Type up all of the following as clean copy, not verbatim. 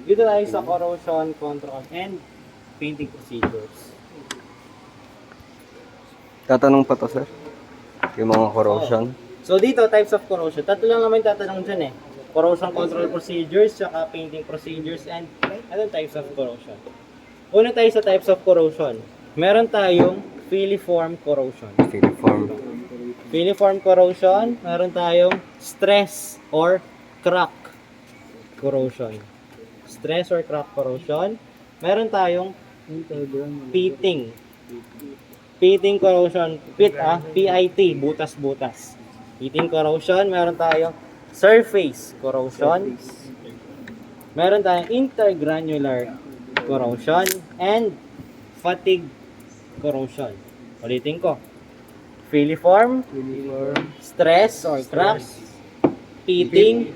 Dito tayo sa corrosion control and painting procedures. Tatanong pa to, sir. Yung mga corrosion. So dito, types of corrosion. Tatlo lang naman tatanong dyan eh. Corrosion control procedures, saka painting procedures, and other types of corrosion. Una tayo sa types of corrosion. Meron tayong filiform corrosion. Filiform. Filiform corrosion, meron tayong stress or crack corrosion. Stress or crack corrosion. Meron tayong pitting. Pitting corrosion, PIT, butas-butas. Pitting corrosion, meron tayong surface corrosion. Meron tayong intergranular corrosion and fatigue corrosion. Ulitin ko. Filiform, stress or crack, pitting,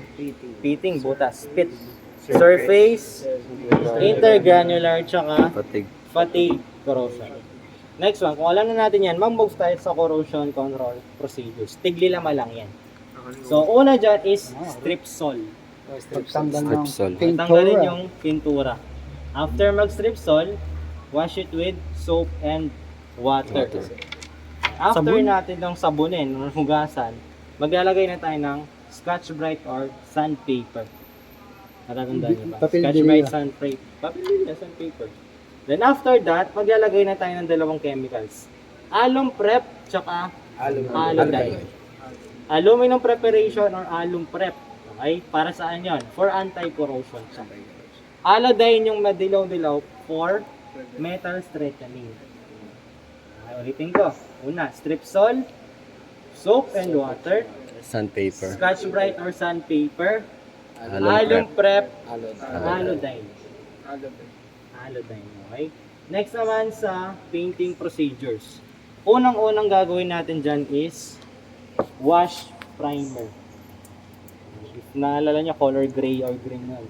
butas, pit, surface, intergranular, tsaka fatigue corrosion. Next one, kung alam na natin yan, mag-move tayo sa corrosion control procedures. Tiglilama lang yan. So, una dyan is strip sol. Strip sol. Tanggalin yung pintura. After mag-strip sol, wash it with soap and water. After natin ng sabunin, ng hugasan, maglalagay na tayo ng Scotch Brite or sandpaper. Natatandaan niyo ba? Scotch Brite, sandpaper. Papel na sandpaper. Then after that, maglalagay na tayo ng dalawang chemicals. Alum prep, tsaka allodyne. Aluminum preparation or alum prep. Okay? Para saan yon? For anti-corrosion. Allodyne yung madilaw-dilaw for metal strengthening. Okay, ulitin ko. Una, strip sol, soap and water, Sandpaper. Scotch Brite or sandpaper, Alum alum prep, Allodyne. allodyne. Okay? Next naman sa painting procedures. Unang-unang gagawin natin dyan is wash primer. If naalala nyo, color gray or green nun.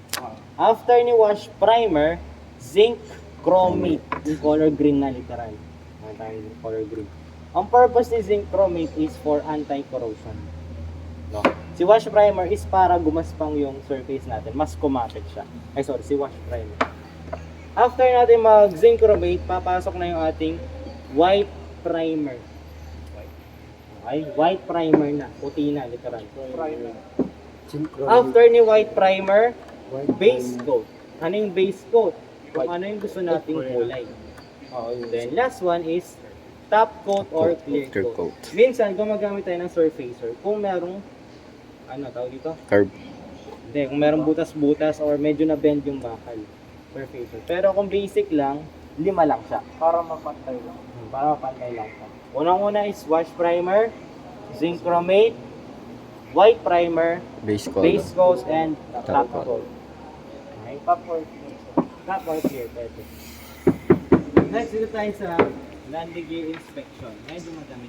After ni wash primer, zinc chromate. Yung color green na literal. Yung color green. Ang purpose ni zinc chromate is for anti-corrosion. No? Si wash primer is para gumaspang yung surface natin. Mas kumapit siya. Si wash primer. After natin mag-zinc chromate, papasok na yung ating white primer. Okay? White primer na. Puti na, literal. After ni white primer, base coat. Ano yung base coat? Kung ano yung gusto nating kulay. Then last one is top coat or clear coat. Minsan, gumagamit tayo ng surfacer kung merong, tawag dito? Curb. Hindi, kung merong butas-butas or medyo na-bend yung bakal. Surfacer. Pero kung basic lang, 5 lang siya. Para mapantay lang siya. Unang-una is wash primer, zinc chromate, white primer, Base coat. base coat, and top coat. Okay, top or clear. Pwede. Next, dito tayo sa landing gear inspection. Medyo madami.